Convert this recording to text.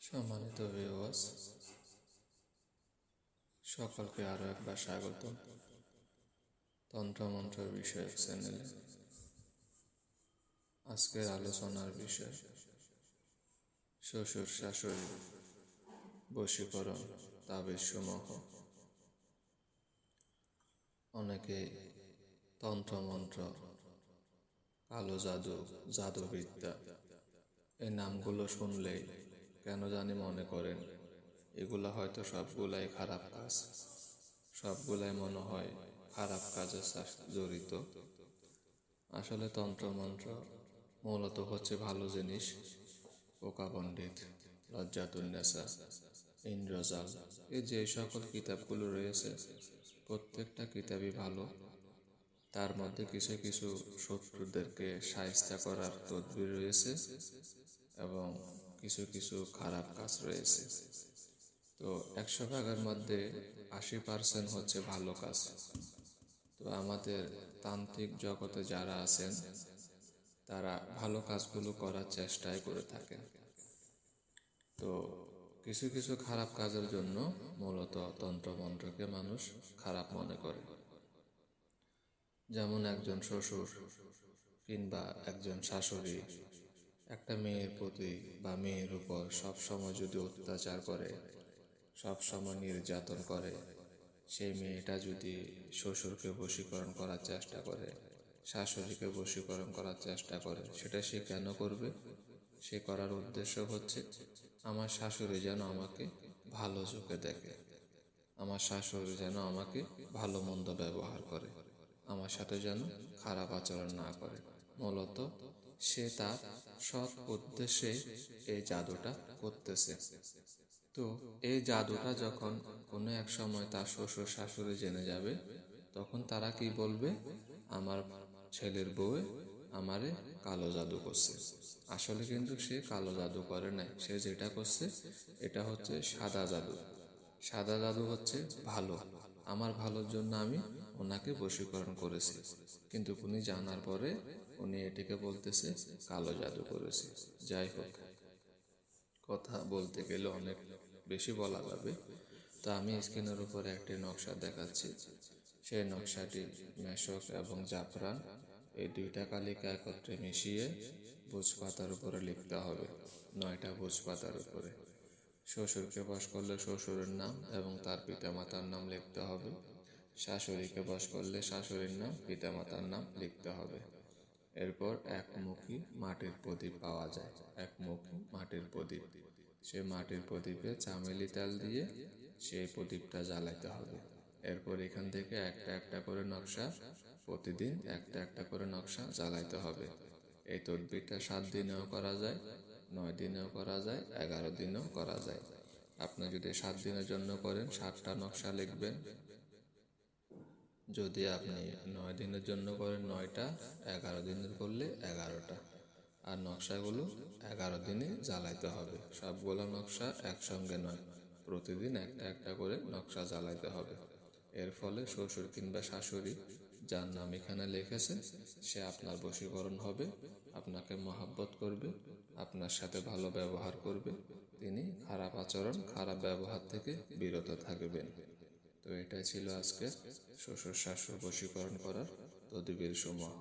সম্মানিত ভিউয়ার্স, সকলকে আরও একবার স্বাগত তন্ত্রমন্ত্র বিষয়ক চ্যানেলে। আজকের আলোচনার বিষয় শ্বশুর শাশুড়ি বশীকরণ তাবিজ সমূহ। অনেকে তন্ত্রমন্ত্র, কালো জাদু, জাদুবিদ্যা এই নামগুলো শুনলেই কেন জানি মনে করেন এগুলা হয়তো সবগুলাই খারাপ কাজ, সবগুলাই মনে হয় খারাপ কাজের সাথে জড়িত। আসলে তন্ত্রমন্ত্র মূলত হচ্ছে ভালো জিনিস। পোকা পণ্ডিত, লজ্জাতুন্নেসা, ইন্দ্রজাল, এই যে সকল কিতাবগুলো রয়েছে প্রত্যেকটা কিতাবই ভালো। তার মধ্যে কিছু কিছু শত্রুদেরকে শায়েস্তা করার তদবির রয়েছে এবং কিছু কিছু খারাপ কাজ রয়েছে। তো 100 ভাগের মধ্যে 80% হচ্ছে ভালো কাজ। তো আমাদের তান্ত্রিক জগতে যারা আছেন তারা ভালো কাজগুলো করার চেষ্টাই করে থাকেন। তো কিছু কিছু খারাপ কাজের জন্য মূলত তন্ত্রমন্ত্রকে মানুষ খারাপ মনে করে। যেমন একজন শ্বশুর কিংবা একজন শাশুড়ি একটা মেয়ের প্রতি বা মেয়ের উপর সবসময় যদি অত্যাচার করে, সবসময় নির্যাতন করে, সেই মেয়েটা যদি শ্বশুরকে বশীকরণ করার চেষ্টা করে, শাশুড়িকে বশীকরণ করার চেষ্টা করে, সেটা সে কেন করবে? সে করার উদ্দেশ্য হচ্ছে আমার শাশুড়ি যেন আমাকে ভালো চোখে দেখে, আমার শাশুড়ি যেন আমাকে ভালো মন্দ ব্যবহার করে, আমার সাথে যেন খারাপ আচরণ না করে। মূলত সে তার সৎ উদ্দেশ্যে এই জাদুটা করতেছে। তো এই জাদুটা যখন কোনো এক সময় তার শ্বশুর শাশুড়ি জেনে যাবে, তখন তারা কি বলবে? আমার ছেলের বউ আমারে কালো জাদু করছে। আসলে কিন্তু সে কালো জাদু করে নাই, সে যেটা করছে এটা হচ্ছে সাদা জাদু। সাদা জাদু হচ্ছে ভালো, আমার ভালোর জন্য আমি ওনাকে বশীকরণ করেছি। কিন্তু উনি জানার পরে উনি এটিকে বলতেছে কালো জাদু করেছে। যাই হোক, কথা বলতে গেলে অনেক বেশি বলা যাবে। তো আমি স্ক্রিনের উপরে একটি নকশা দেখাচ্ছি। সেই নকশাটি মেশক এবং জাফরান এই দুইটা কালিকা একত্রে মিশিয়ে ভোজপাতার উপরে লিখতে হবে। 9টা ভোজপাতার উপরে শ্বশুরকে বশ করলে শ্বশুরের নাম এবং তার পিতামাতার নাম লিখতে হবে। শাশুড়িকে বশ করলে শাশুড়ির নাম, পিতামাতার নাম লিখতে হবে। এরপর একমুখী মাটির প্রদীপ পাওয়া যায়, একমুখী মাটির প্রদীপ। সে মাটির প্রদীপে চামেলি তেল দিয়ে সেই প্রদীপটা জ্বালাইতে হবে। এরপর এখান থেকে একটা একটা করে নকশা, প্রতিদিন একটা একটা করে নকশা জ্বালাইতে হবে। এই তদবিরটা 7 দিনেও করা যায়, 9 দিনেও করা যায়, 11 দিনেও করা যায়। আপনি যদি 7 দিনের জন্য করেন 7টা নকশা লিখবেন। যদি আপনি 9 দিনের জন্য করেন 9টা, 11 দিনের করলে 11টা। আর নকশাগুলো 11 দিনে জ্বালাইতে হবে। সবগুলো নকশা একসঙ্গে নয়, প্রতিদিন একটা একটা করে নকশা জ্বালাইতে হবে। এর ফলে শ্বশুর কিংবা শাশুড়ি যার নাম এখানে লিখেছে সে আপনার বশীকরণ হবে, আপনাকে মহাব্বত করবে, আপনার সাথে ভালো ব্যবহার করবে। তিনি খারাপ আচরণ, খারাপ ব্যবহার থেকে বিরত থাকবেন। তো এটাই ছিল আজকে শ্বশুর শাশুড়ি বশীকরণ করার তদবির সমূহ।